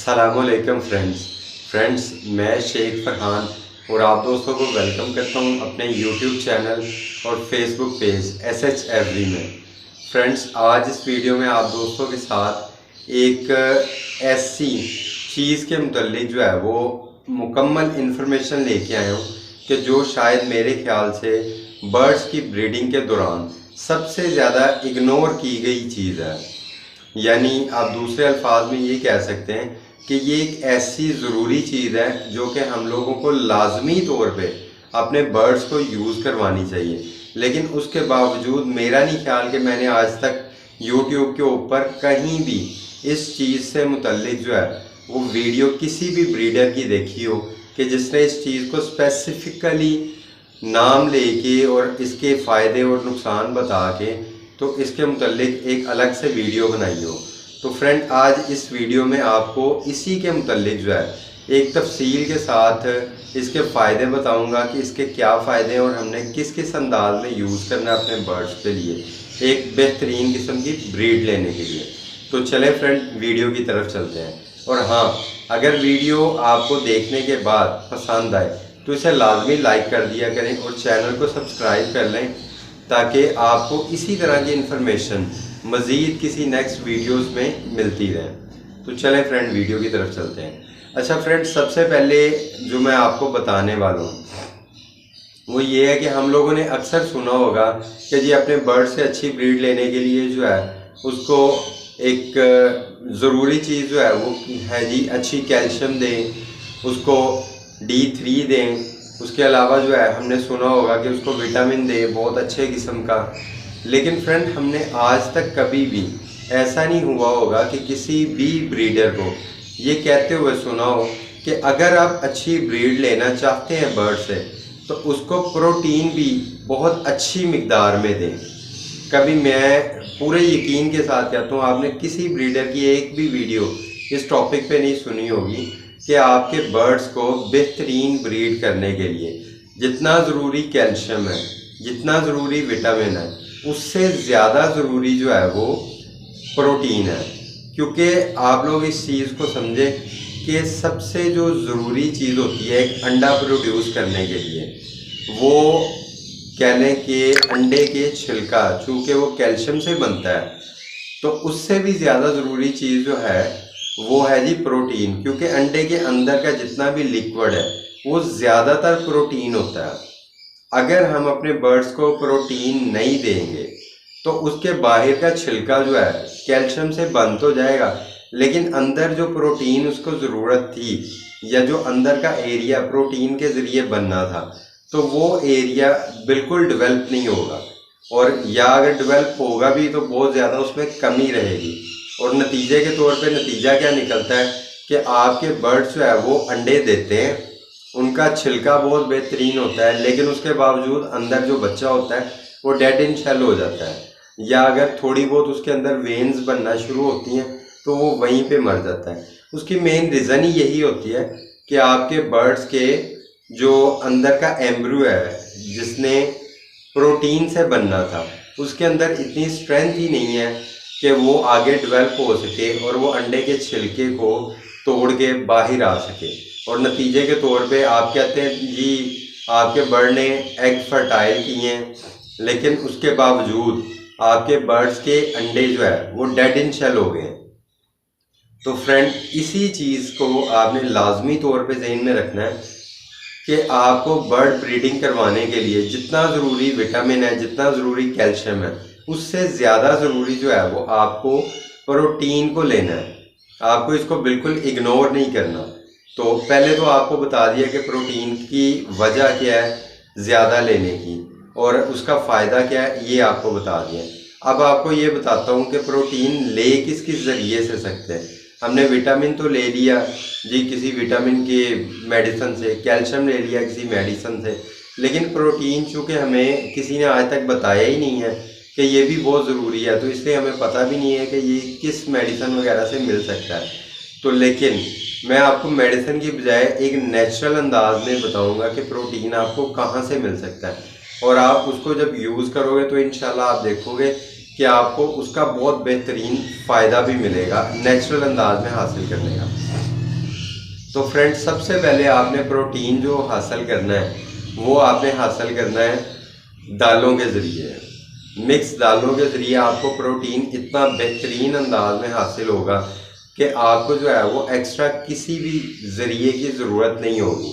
अस्सलामुअलैकुम फ्रेंड्स, मैं शेख फरहान और आप दोस्तों को वेलकम करता हूं अपने यूट्यूब चैनल और फेसबुक पेज SH एवरी में। फ्रेंड्स, आज इस वीडियो में आप दोस्तों के साथ एक ऐसी चीज़ के मुतल्लिक जो है वो मुकम्मल इन्फॉर्मेशन लेके आया हूँ कि जो शायद मेरे ख्याल से बर्ड्स की ब्रीडिंग के दौरान सबसे ज़्यादा इग्नोर की गई चीज़ है। यानी आप दूसरे अल्फाज में ये कह सकते हैं कि ये एक ऐसी ज़रूरी चीज़ है जो कि हम लोगों को लाजमी तौर पे अपने बर्ड्स को यूज़ करवानी चाहिए। लेकिन उसके बावजूद मेरा नहीं ख्याल कि मैंने आज तक यूट्यूब के ऊपर कहीं भी इस चीज़ से मुतल्लिक जो है वो वीडियो किसी भी ब्रीडर की देखी हो कि जिसने इस चीज़ को स्पेसिफिकली नाम लेके और इसके फ़ायदे और नुकसान बता के तो इसके मुतल्लिक एक अलग से वीडियो बनाई हो। तो फ्रेंड, आज इस वीडियो में आपको इसी के मुतल्लिक जो है एक तफसील के साथ इसके फ़ायदे बताऊंगा कि इसके क्या फ़ायदे हैं और हमने किस किस अंदाज में यूज़ करना है अपने बर्ड्स के लिए एक बेहतरीन किस्म की ब्रीड लेने के लिए। तो चलें फ्रेंड, वीडियो की तरफ चलते हैं। और हाँ, अगर वीडियो आपको देखने के बाद पसंद आए तो इसे लाजमी लाइक कर दिया करें और चैनल को सब्सक्राइब कर लें ताकि आपको इसी तरह की इन्फॉर्मेशन मज़ीद किसी नेक्स्ट वीडियोस में मिलती रहे। तो चलें फ्रेंड, वीडियो की तरफ चलते हैं। अच्छा फ्रेंड, सबसे पहले जो मैं आपको बताने वाला हूँ वो ये है कि हम लोगों ने अक्सर सुना होगा कि जी अपने बर्ड से अच्छी ब्रीड लेने के लिए जो है उसको एक ज़रूरी चीज़ जो है वो है जी अच्छी कैल्शियम दें, उसको D3 दें। उसके अलावा जो है हमने सुना होगा कि उसको विटामिन दें बहुत अच्छे किस्म का। लेकिन फ्रेंड, हमने आज तक कभी भी ऐसा नहीं हुआ होगा कि किसी भी ब्रीडर को ये कहते हुए सुना हो कि अगर आप अच्छी ब्रीड लेना चाहते हैं बर्ड से तो उसको प्रोटीन भी बहुत अच्छी मिकदार में दें। कभी मैं पूरे यकीन के साथ कहता हूँ आपने किसी ब्रीडर की एक भी वीडियो इस टॉपिक पे नहीं सुनी होगी कि आपके बर्ड्स को बेहतरीन ब्रीड करने के लिए जितना ज़रूरी कैल्शियम है, जितना ज़रूरी विटामिन है, उससे ज़्यादा ज़रूरी जो है वो प्रोटीन है। क्योंकि आप लोग इस चीज़ को समझें कि सबसे जो ज़रूरी चीज़ होती है एक अंडा प्रोड्यूस करने के लिए, वो कह लें कि अंडे के छिलका, चूँकि वो कैल्शियम से बनता है, तो उससे भी ज़्यादा ज़रूरी चीज़ जो है वो है जी प्रोटीन। क्योंकि अंडे के अंदर का जितना भी लिक्विड है वो ज़्यादातर प्रोटीन होता है। अगर हम अपने बर्ड्स को प्रोटीन नहीं देंगे तो उसके बाहर का छिलका जो है कैल्शियम से बन तो जाएगा, लेकिन अंदर जो प्रोटीन उसको ज़रूरत थी या जो अंदर का एरिया प्रोटीन के ज़रिए बनना था तो वो एरिया बिल्कुल डेवलप नहीं होगा। और या अगर डेवलप होगा भी तो बहुत ज़्यादा उसमें कमी रहेगी। और नतीजे के तौर पे नतीजा क्या निकलता है कि आपके बर्ड्स जो है वो अंडे देते हैं, उनका छिलका बहुत बेहतरीन होता है, लेकिन उसके बावजूद अंदर जो बच्चा होता है वो डेड इन शेल हो जाता है, या अगर थोड़ी बहुत उसके अंदर वेन्स बनना शुरू होती हैं तो वो वहीं पे मर जाता है। उसकी मेन रीज़न ही यही होती है कि आपके बर्ड्स के जो अंदर का एम्ब्रियो है जिसने प्रोटीन से बनना था उसके अंदर इतनी स्ट्रेंथ ही नहीं है कि वो आगे डेवलप हो सके और वो अंडे के छिलके को तोड़ के बाहर आ सके। और नतीजे के तौर पे आप कहते हैं जी आपके बर्ड ने एग फर्टाइल किए हैं, लेकिन उसके बावजूद आपके बर्ड्स के अंडे जो है वो डेड इन शेल हो गए। तो फ्रेंड, इसी चीज़ को आपने लाजमी तौर पे ज़हन में रखना है कि आपको बर्ड ब्रीडिंग करवाने के लिए जितना ज़रूरी विटामिन है, जितना ज़रूरी कैल्शियम है, उससे ज़्यादा ज़रूरी जो है वो आपको प्रोटीन को लेना है। आपको इसको बिल्कुल इग्नोर नहीं करना। तो पहले तो आपको बता दिया कि प्रोटीन की वजह क्या है ज़्यादा लेने की और उसका फ़ायदा क्या है, ये आपको बता दिया। अब आपको ये बताता हूँ कि प्रोटीन ले किस किस ज़रिए से सकते हैं। हमने विटामिन तो ले लिया जी किसी विटामिन के मेडिसिन से, कैल्शियम ले लिया किसी मेडिसिन से, लेकिन प्रोटीन चूँकि हमें किसी ने आज तक बताया ही नहीं है कि ये भी बहुत ज़रूरी है, तो इसलिए हमें पता भी नहीं है कि ये किस मेडिसिन वगैरह से मिल सकता है। तो लेकिन मैं आपको मेडिसिन की बजाय एक नेचुरल अंदाज में बताऊंगा कि प्रोटीन आपको कहाँ से मिल सकता है, और आप उसको जब यूज़ करोगे तो इंशाल्लाह आप देखोगे कि आपको उसका बहुत बेहतरीन फ़ायदा भी मिलेगा नेचुरल अंदाज में हासिल करने का। तो फ्रेंड्स, सबसे पहले आपने प्रोटीन जो हासिल करना है वो आपने हासिल करना है दालों के ज़रिए। मिक्स दालों के ज़रिए आपको प्रोटीन इतना बेहतरीन अंदाज में हासिल होगा कि आपको जो है वो एक्स्ट्रा किसी भी ज़रिए की ज़रूरत नहीं होगी।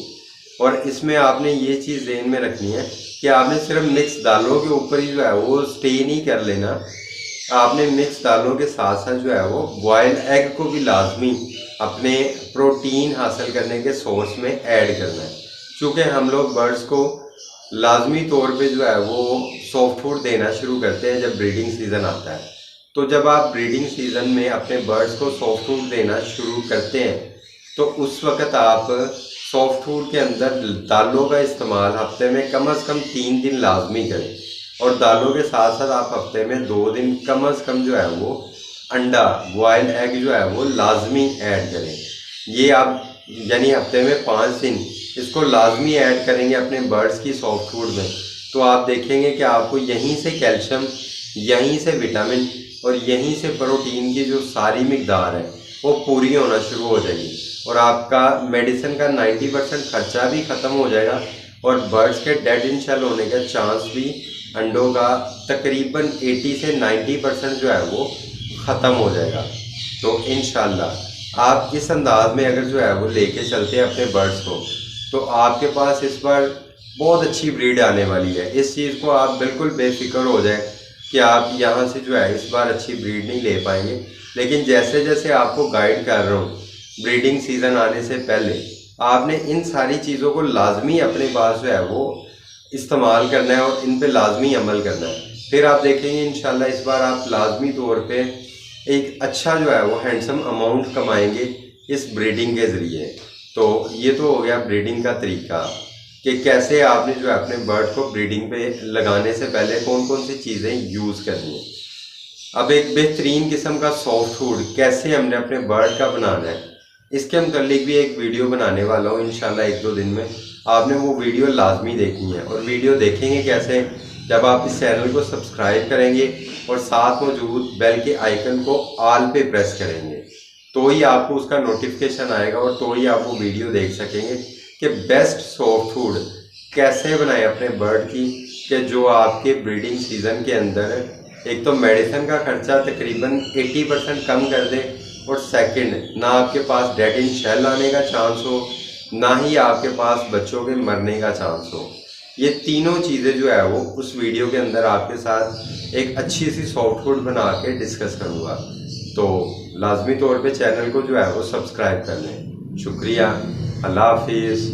और इसमें आपने ये चीज़ ध्यान में रखनी है कि आपने सिर्फ मिक्स दालों के ऊपर ही जो है वो स्टे नहीं कर लेना। आपने मिक्स दालों के साथ साथ जो है वो बॉयल एग को भी लाजमी अपने प्रोटीन हासिल करने के सोर्स में ऐड करना है। चूँकि हम लोग बर्ड्स को लाजमी तौर पे जो है वो सॉफ्ट फूड देना शुरू करते हैं जब ब्रीडिंग सीज़न आता है। तो जब आप ब्रीडिंग सीज़न में अपने बर्ड्स को सॉफ्ट फूड देना शुरू करते हैं तो उस वक़्त आप सॉफ्ट फूड के अंदर दालों का इस्तेमाल हफ्ते में कम से कम 3 दिन लाजमी करें। और दालों के साथ साथ आप हफ्ते में 2 दिन कम से कम जो है वो अंडा बॉयल एग जो है वो लाजमी ऐड करें। ये आप यानी हफ्ते में 5 दिन इसको लाजमी ऐड करेंगे अपने बर्ड्स की सॉफ्ट फूड में, तो आप देखेंगे कि आपको यहीं से कैल्शियम, यहीं से विटामिन और यहीं से प्रोटीन की जो सारी मिकदार है वो पूरी होना शुरू हो जाएगी। और आपका मेडिसिन का 90% खर्चा भी ख़त्म हो जाएगा और बर्ड्स के डेड इन शेल होने का चांस भी अंडों का तकरीबन 80 से 90% जो है वो ख़त्म हो जाएगा। तो इंशाल्लाह आप इस अंदाज में अगर जो है वो लेके चलते हैं अपने बर्ड्स को, तो आपके पास इस बार बहुत अच्छी ब्रीड आने वाली है। इस चीज़ को आप बिल्कुल बेफिक्र हो जाए कि आप यहाँ से जो है इस बार अच्छी ब्रीड नहीं ले पाएंगे। लेकिन जैसे जैसे आपको गाइड कर रहा हूँ, ब्रीडिंग सीज़न आने से पहले आपने इन सारी चीज़ों को लाजमी अपने पास जो है वो इस्तेमाल करना है और इन पे लाजमी अमल करना है। फिर आप देखेंगे इंशाल्लाह इस बार आप लाजमी तौर पे एक अच्छा जो है वो हैंडसम अमाउंट कमाएंगे इस ब्रीडिंग के ज़रिए। तो ये तो हो गया ब्रीडिंग का तरीका कि कैसे आपने जो है अपने बर्ड को ब्रीडिंग पे लगाने से पहले कौन कौन सी चीज़ें यूज़ करनी है। अब एक बेहतरीन किस्म का सॉफ्ट फूड कैसे हमने अपने बर्ड का बनाना है, इसके मुतालिक भी एक वीडियो बनाने वाला हूँ इंशाल्लाह 1-2 दिन में। आपने वो वीडियो लाजमी देखनी है। और वीडियो देखेंगे कैसे, जब आप इस चैनल को सब्सक्राइब करेंगे और साथ मौजूद बेल के आइकन को ऑल पे प्रेस करेंगे, तो ही आपको उसका नोटिफिकेशन आएगा और तो ही आप वो वीडियो देख सकेंगे कि बेस्ट सॉफ्ट फूड कैसे बनाएं अपने बर्ड की, कि जो आपके ब्रीडिंग सीज़न के अंदर एक तो मेडिसिन का खर्चा तकरीबन 80% कम कर दे और सेकंड ना आपके पास डेड इन शेल आने का चांस हो, ना ही आपके पास बच्चों के मरने का चांस हो। ये तीनों चीज़ें जो है वो उस वीडियो के अंदर आपके साथ एक अच्छी सी सॉफ्ट फूड बना के डिस्कस करूँगा। तो लाजमी तौर पे चैनल को जो है वो सब्सक्राइब कर लें। शुक्रिया, अल्लाह हाफिज़।